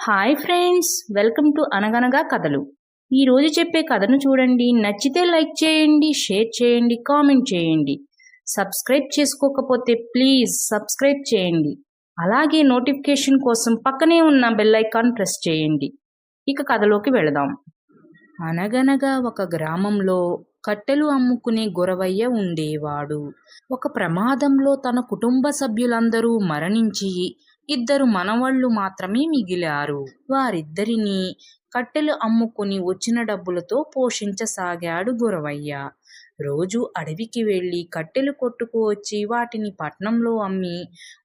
Hi friends, welcome to అనగనగా కథలు. ఈరోజు చెప్పే కథను చూడండి. నచ్చితే లైక్ చేయండి, షేర్ చేయండి, కామెంట్ చేయండి. సబ్స్క్రైబ్ చేసుకోకపోతే ప్లీజ్ సబ్స్క్రైబ్ చేయండి. అలాగే నోటిఫికేషన్ కోసం పక్కనే ఉన్న బెల్ ఐకాన్ ప్రెస్ చేయండి. ఇక కథలోకి వెళదాం. అనగనగా ఒక గ్రామంలో కట్టెలు అమ్ముకునే గురవయ్య ఉండేవాడు. ఒక ప్రమాదంలో తన కుటుంబ సభ్యులందరూ మరణించి 2 మనవళ్ళు మాత్రమే మిగిలారు. వారిద్దరినీ కట్టెలు అమ్ముకుని వచ్చిన డబ్బులతో పోషించసాగాడు గురవయ్య. రోజు అడవికి వెళ్ళి కట్టెలు కొట్టుకు వచ్చి వాటిని పట్నంలో అమ్మి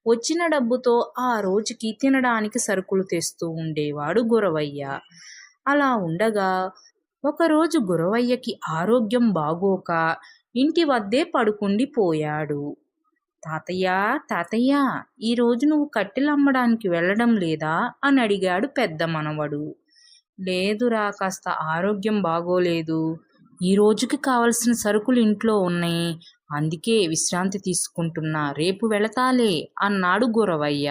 వచ్చిన డబ్బుతో ఆ రోజుకి తినడానికి సరుకులు తెస్తూ ఉండేవాడు గురవయ్య. అలా ఉండగా ఒకరోజు గురవయ్యకి ఆరోగ్యం బాగోక ఇంటి వద్దే పడుకుండిపోయాడు. తాతయ్య, తాతయ్య, ఈరోజు నువ్వు కట్టెలు అమ్మడానికి వెళ్ళడం లేదా అని అడిగాడు పెద్ద మనవడు. లేదురా, కాస్త ఆరోగ్యం బాగోలేదు. ఈ రోజుకి కావలసిన సరుకులు ఇంట్లో ఉన్నాయి, అందుకే విశ్రాంతి తీసుకుంటున్నా, రేపు వెళతాలే అన్నాడు గురవయ్య.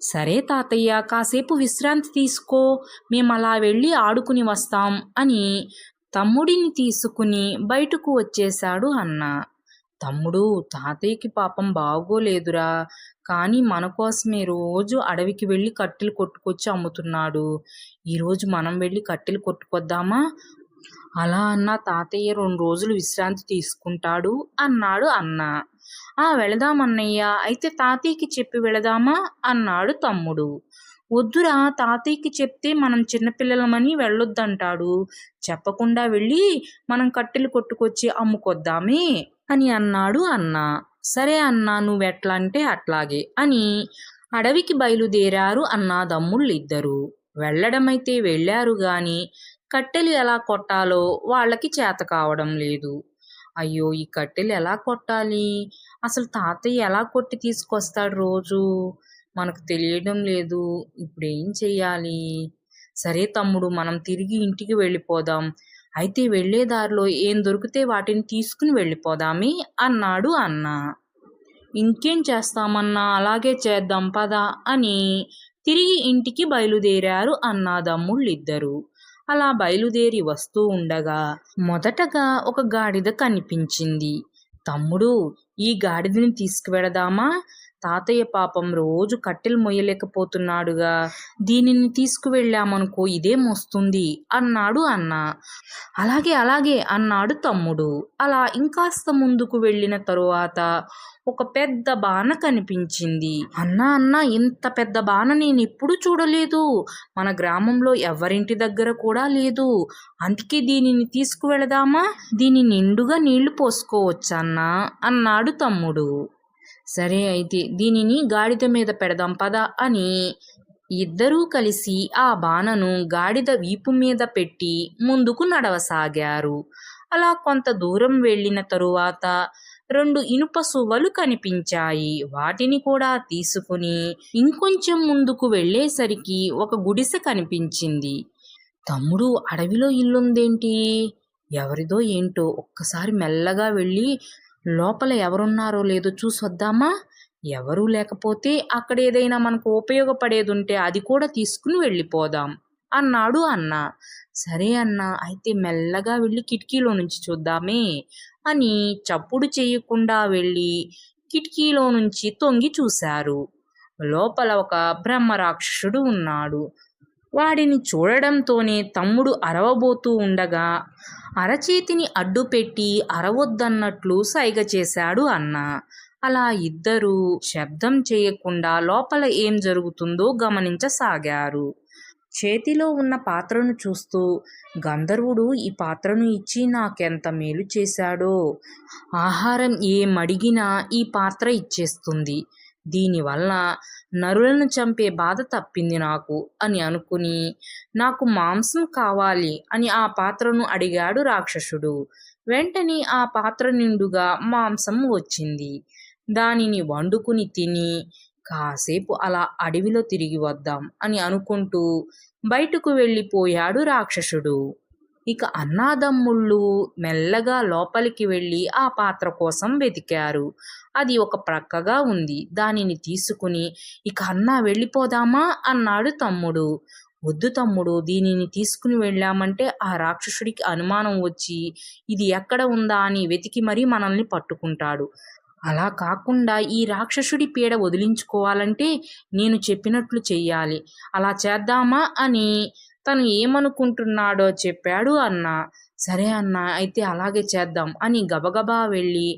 సరే తాతయ్య, కాసేపు విశ్రాంతి తీసుకో, మేము అలా వెళ్ళి ఆడుకుని వస్తాం అని తమ్ముడిని తీసుకుని బయటకు వచ్చేశాడు అన్న. తమ్ముడు, తాతయ్యకి పాపం బాగోలేదురా, కానీ మన కోసమే రోజు అడవికి వెళ్ళి కట్టెలు కొట్టుకొచ్చి అమ్ముతున్నాడు. ఈరోజు మనం వెళ్ళి కట్టెలు కొట్టుకొద్దామా? అలా అన్న తాతయ్య 2 రోజులు విశ్రాంతి తీసుకుంటాడు అన్నాడు అన్న. వెళదామన్నయ్య, అయితే తాతయ్యకి చెప్పి వెళదామా అన్నాడు తమ్ముడు. వద్దురా, తాతయ్యకి చెప్తే మనం చిన్నపిల్లలమని వెళ్ళొద్దంటాడు. చెప్పకుండా వెళ్ళి మనం కట్టెలు కొట్టుకొచ్చి అమ్ముకొద్దామే అని అన్నాడు అన్న. సరే అన్నా, నువ్వెట్లంటే అట్లాగే అని అడవికి బయలుదేరారు అన్నాదమ్ముళ్ళిద్దరూ. వెళ్ళడమైతే వెళ్ళారు గాని కట్టెలు ఎలా కొట్టాలో వాళ్ళకి చేత కావడం లేదు. అయ్యో, ఈ కట్టెలు ఎలా కొట్టాలి? అసలు తాతయ్య ఎలా కొట్టి తీసుకొస్తాడు రోజు? మనకు తెలియడం లేదు. ఇప్పుడేం చెయ్యాలి? సరే తమ్ముడు, మనం తిరిగి ఇంటికి వెళ్ళిపోదాం. అయితే వెళ్ళే దారిలో ఏం దొరికితే వాటిని తీసుకుని వెళ్ళిపోదామే అన్నాడు అన్న. ఇంకేం చేస్తామన్నా, అలాగే చేద్దాం పద అని తిరిగి ఇంటికి బయలుదేరారు అన్నాదమ్ముళ్ళిద్దరూ. అలా బయలుదేరి వస్తూ ఉండగా మొదటగా ఒక గాడిద కనిపించింది. తమ్ముడు, ఈ గాడిదని తీసుకువెళదామా? తాతయ్య పాపం రోజు కట్టెలు మొయ్యలేకపోతున్నాడుగా, దీనిని తీసుకువెళ్ళామనుకో ఇదే మోస్తుంది అన్నాడు అన్న. అలాగే అలాగే అన్నాడు తమ్ముడు. అలా ఇంకాస్త ముందుకు వెళ్ళిన తరువాత ఒక పెద్ద బాన కనిపించింది. అన్నా, ఇంత పెద్ద బాన నేను ఎప్పుడూ చూడలేదు. మన గ్రామంలో ఎవరింటి దగ్గర కూడా లేదు. అందుకే దీనిని తీసుకువెళదామా? దీని నిండుగా నీళ్లు పోసుకోవచ్చన్నా అన్నాడు తమ్ముడు. సరే అయితే దీనిని గాడిద మీద పెడదాం పద అని ఇద్దరూ కలిసి ఆ బాణను గాడిద వీపు మీద పెట్టి ముందుకు నడవసాగారు. అలా కొంత దూరం వెళ్ళిన తరువాత 2 ఇనుప సువ్వలు కనిపించాయి. వాటిని కూడా తీసుకుని ఇంకొంచెం ముందుకు వెళ్ళేసరికి ఒక గుడిసె కనిపించింది. తమ్ముడు, అడవిలో ఇల్లుందేంటి? ఎవరిదో ఏంటో, ఒక్కసారి మెల్లగా వెళ్ళి లోపల ఎవరున్నారో లేదో చూసొద్దామా? ఎవరూ లేకపోతే అక్కడ ఏదైనా మనకు ఉపయోగపడేదుంటే అది కూడా తీసుకుని వెళ్ళిపోదాం అన్నాడు అన్న. సరే అన్న, అయితే మెల్లగా వెళ్ళి కిటికీలో నుంచి చూద్దామే అని చప్పుడు చేయకుండా వెళ్ళి కిటికీలో నుంచి తొంగి చూశారు. లోపల ఒక బ్రహ్మరాక్షసుడు ఉన్నాడు. వాడిని చూడడంతోనే తమ్ముడు అరవబోతూ ఉండగా అరచేతిని అడ్డుపెట్టి అరవొద్దన్నట్లు సైగ చేశాడు అన్న. అలా ఇద్దరూ శబ్దం చేయకుండా లోపల ఏం జరుగుతుందో గమనించసాగారు. చేతిలో ఉన్న పాత్రను చూస్తూ, గంధర్వుడు ఈ పాత్రను ఇచ్చి నాకెంత మేలు చేశాడో. ఆహారం ఏమడిగినా ఈ పాత్ర ఇచ్చేస్తుంది. దీనివల్ల నరులను చంపే బాధ తప్పింది నాకు అని అనుకుని, నాకు మాంసం కావాలి అని ఆ పాత్రను అడిగాడు రాక్షసుడు. వెంటనే ఆ పాత్ర నిండుగా మాంసం వచ్చింది. దానిని వండుకుని తిని కాసేపు అలా అడవిలో తిరిగి వద్దాం అని అనుకుంటూ బయటకు వెళ్ళిపోయాడు రాక్షసుడు. ఇక అన్నాదమ్ముళ్ళు మెల్లగా లోపలికి వెళ్ళి ఆ పాత్ర కోసం వెతికారు. అది ఒక ప్రక్కగా ఉంది. దానిని తీసుకుని ఇక అన్నా వెళ్ళిపోదామా అన్నాడు తమ్ముడు. వద్దు తమ్ముడు, దీనిని తీసుకుని వెళ్ళామంటే ఆ రాక్షసుడికి అనుమానం వచ్చి ఇది ఎక్కడ ఉందా అని వెతికి మరీ మనల్ని పట్టుకుంటాడు. అలా కాకుండా ఈ రాక్షసుడి పీడ వదిలించుకోవాలంటే నేను చెప్పినట్లు చెయ్యాలి. అలా చేద్దామా అని తను ఏమనుకుంటున్నాడో చెప్పాడు అన్న. సరే అన్న, అయితే అలాగే చేద్దాం అని గబగబా వెళ్ళి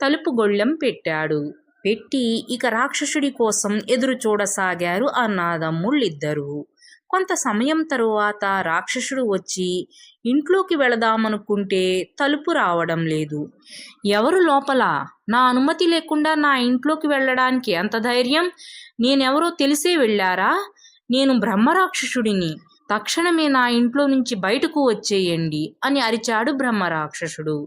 తలుపు గొళ్ళెం పెట్టాడు. పెట్టి ఇక రాక్షసుడి కోసం ఎదురు చూడసాగారు అన్నదమ్ముళ్ళిద్దరూ. కొంత సమయం తరువాత రాక్షసుడు వచ్చి ఇంట్లోకి వెళదామనుకుంటే తలుపు రావడం లేదు. ఎవరు లోపల? నా అనుమతి లేకుండా నా ఇంట్లోకి వెళ్ళడానికి ఎంత ధైర్యం? నేనెవరో తెలిసే వెళ్ళారా? నేను బ్రహ్మరాక్షసుడిని. తక్షణమే నా ఇంట్లో నుంచి బయటకు వచ్చేయండి అని అరిచాడు బ్రహ్మరాక్షసుడు.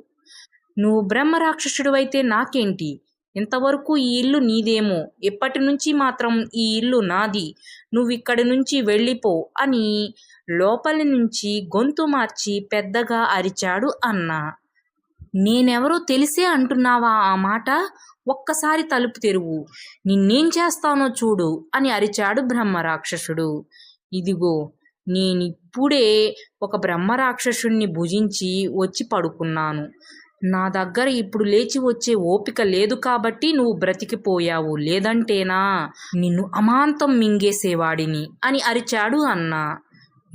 నువ్వు బ్రహ్మరాక్షసుడు అయితే నాకేంటి? ఇంతవరకు ఈ ఇల్లు నీదేమో, ఇప్పటి నుంచి మాత్రం ఈ ఇల్లు నాది. నువ్విక్కడి నుంచి వెళ్ళిపో అని లోపలి నుంచి గొంతు మార్చి పెద్దగా అరిచాడు అన్న. నేనెవరో తెలిసే అంటున్నావా ఆ మాట? ఒక్కసారి తలుపు తెరువు, నిన్నేం చేస్తానో చూడు అని అరిచాడు బ్రహ్మరాక్షసుడు. ఇదిగో, నేనిప్పుడే ఒక బ్రహ్మరాక్షసుణ్ణి భుజించి వచ్చి పడుకున్నాను. నా దగ్గర ఇప్పుడు లేచి వచ్చే ఓపిక లేదు కాబట్టి నువ్వు బ్రతికిపోయావు, లేదంటేనా నిన్ను అమాంతం మింగేసేవాడిని అని అరిచాడు అన్న.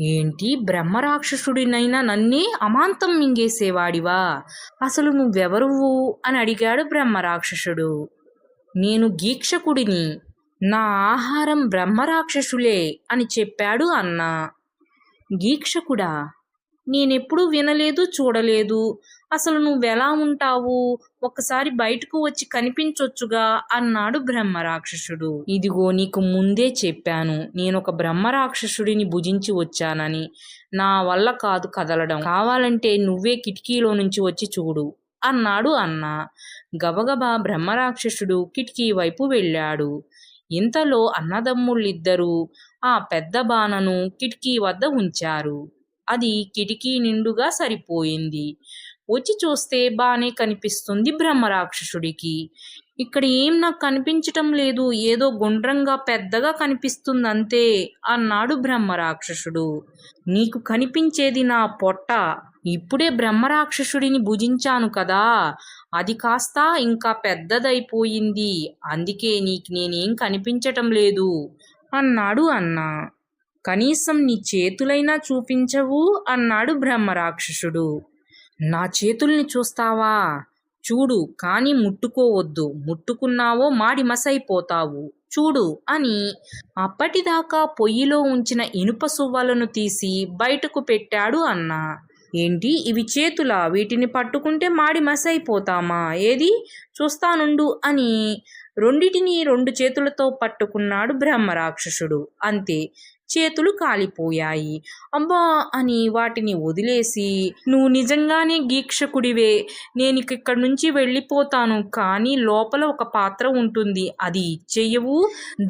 ఏంటి, బ్రహ్మరాక్షసుడినైనా నన్నే అమాంతం మింగేసేవాడివా? అసలు నువ్వెవరువు అని అడిగాడు బ్రహ్మరాక్షసుడు. నేను గీక్షకుడిని, నా ఆహారం బ్రహ్మరాక్షసులే అని చెప్పాడు అన్న. గీక్షకుడా? నేనెప్పుడూ వినలేదు, చూడలేదు. అసలు నువ్వెలా ఉంటావు? ఒక్కసారి బయటకు వచ్చి కనిపించొచ్చుగా అన్నాడు బ్రహ్మరాక్షసుడు. ఇదిగో, నీకు ముందే చెప్పాను, నేనొక బ్రహ్మరాక్షసుడిని భుజించి వచ్చానని. నా వల్ల కాదు కదలడం. కావాలంటే నువ్వే కిటికీలో నుంచి వచ్చి చూడు అన్నాడు అన్న. గబగబా బ్రహ్మరాక్షసుడు కిటికీ వైపు వెళ్ళాడు. ఇంతలో అన్నదమ్ముళ్ళిద్దరూ ఆ పెద్ద బాణను కిటికీ వద్ద ఉంచారు. అది కిటికీ నిండుగా సరిపోయింది. వచ్చి చూస్తే బానే కనిపిస్తుంది బ్రహ్మరాక్షసుడికి. ఇక్కడ ఏం నాకు కనిపించటం లేదు, ఏదో గుండ్రంగా పెద్దగా కనిపిస్తుంది అంతే అన్నాడు బ్రహ్మరాక్షసుడు. నీకు కనిపించేది నా పొట్ట. ఇప్పుడే బ్రహ్మరాక్షసుడిని భుజించాను కదా, అది కాస్త ఇంకా పెద్దదైపోయింది. అందుకే నీకు నేనేం కనిపించటం లేదు అన్నాడు అన్న. కనీసం నీ చేతులైనా చూపించవు అన్నాడు బ్రహ్మరాక్షసుడు. నా చేతుల్ని చూస్తావా? చూడు, కానీ ముట్టుకోవద్దు. ముట్టుకున్నావో మాడి మసైపోతావు. చూడు అని అప్పటిదాకా పొయ్యిలో ఉంచిన ఇనుప సువ్వలను తీసి బయటకు పెట్టాడు అన్న. ఏంటి, ఇవి చేతులా? వీటిని పట్టుకుంటే మాడి మసైపోతామా? ఏది, చూస్తానుండు అని రెండిటిని 2 చేతులతో పట్టుకున్నాడు బ్రహ్మరాక్షసుడు. అంతే, చేతులు కాలిపోయాయి. అబ్బా అని వాటిని వదిలేసి, నువ్వు నిజంగానే గీక్షకుడివే, నేను ఇక్కడి నుంచి వెళ్ళిపోతాను. కానీ లోపల ఒక పాత్ర ఉంటుంది, అది ఇచ్చేయవు?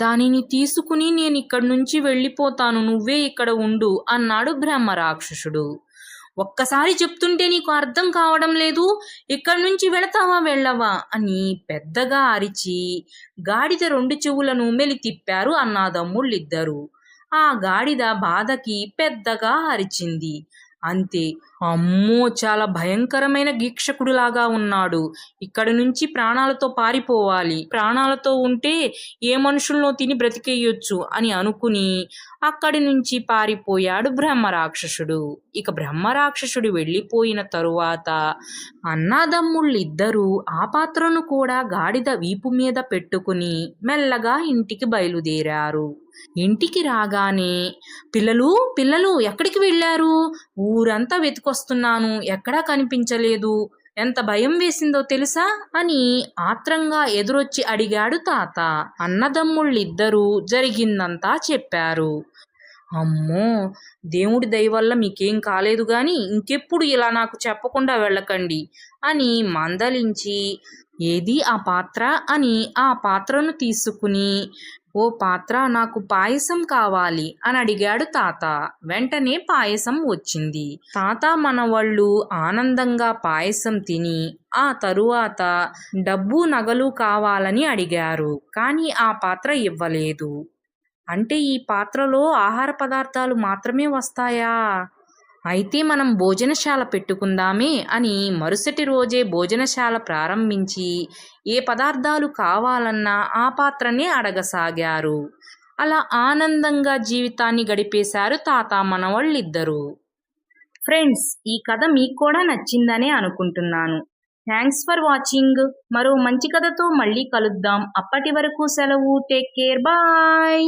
దానిని తీసుకుని నేను ఇక్కడి నుంచి వెళ్ళిపోతాను, నువ్వే ఇక్కడ ఉండు అన్నాడు బ్రహ్మరాక్షసుడు. ఒక్కసారి చెప్తుంటే నీకు అర్థం కావడం లేదు? ఇక్కడి నుంచి వెళతావా వెళ్ళవా అని పెద్దగా అరిచి గాడిద 2 చెవులను మెలి తిప్పారు అన్నాదమ్ముళ్ళిద్దరూ. ఆ గాడిద బాధకి పెద్దగా అరిచింది. అంతే. అమ్మో, చాలా భయంకరమైన గీక్షకుడిలాగా ఉన్నాడు. ఇక్కడి నుంచి ప్రాణాలతో పారిపోవాలి. ప్రాణాలతో ఉంటే ఏ మనుషుల్లో తిని బ్రతికేయొచ్చు అని అనుకుని అక్కడి నుంచి పారిపోయాడు బ్రహ్మరాక్షసుడు. ఇక బ్రహ్మరాక్షసుడు వెళ్ళిపోయిన తరువాత అన్నాదమ్ముళ్ళిద్దరూ ఆ పాత్రను కూడా గాడిద వీపు మీద పెట్టుకుని మెల్లగా ఇంటికి బయలుదేరారు. ఇంటికి రాగానే, పిల్లలు పిల్లలు ఎక్కడికి వెళ్ళారు? ఊరంతా వెతికొస్తున్నాను, ఎక్కడా కనిపించలేదు. ఎంత భయం వేసిందో తెలుసా అని ఆత్రంగా ఎదురొచ్చి అడిగాడు తాత. అన్నదమ్ముళ్ళిద్దరూ జరిగిందంతా చెప్పారు. అమ్మో, దేవుడి దయ వల్ల మీకేం కాలేదు గాని ఇంకెప్పుడు ఇలా నాకు చెప్పకుండా వెళ్ళకండి అని మందలించి, ఏది ఆ పాత్ర అని ఆ పాత్రను తీసుకుని ఓ పాత్ర, నాకు పాయసం కావాలి అని అడిగాడు తాత. వెంటనే పాయసం వచ్చింది. తాత మనవళ్ళు ఆనందంగా పాయసం తిని ఆ తరువాత డబ్బు నగలు కావాలని అడిగారు. కానీ ఆ పాత్ర ఇవ్వలేదు. అంటే ఈ పాత్రలో ఆహార పదార్థాలు మాత్రమే వస్తాయా? అయితే మనం భోజనశాల పెట్టుకుందామే అని మరుసటి రోజే భోజనశాల ప్రారంభించి ఏ పదార్థాలు కావాలన్నా ఆ పాత్రనే అడగసాగారు. అలా ఆనందంగా జీవితాన్ని గడిపేశారు తాత మనవళ్ళిద్దరూ. ఫ్రెండ్స్, ఈ కథ మీకు కూడా నచ్చిందనే అనుకుంటున్నాను. Thanks for watching. మరో మంచి కథతో మళ్ళీ కలుద్దాం. అప్పటి వరకు సెలవు. Take care. బాయ్.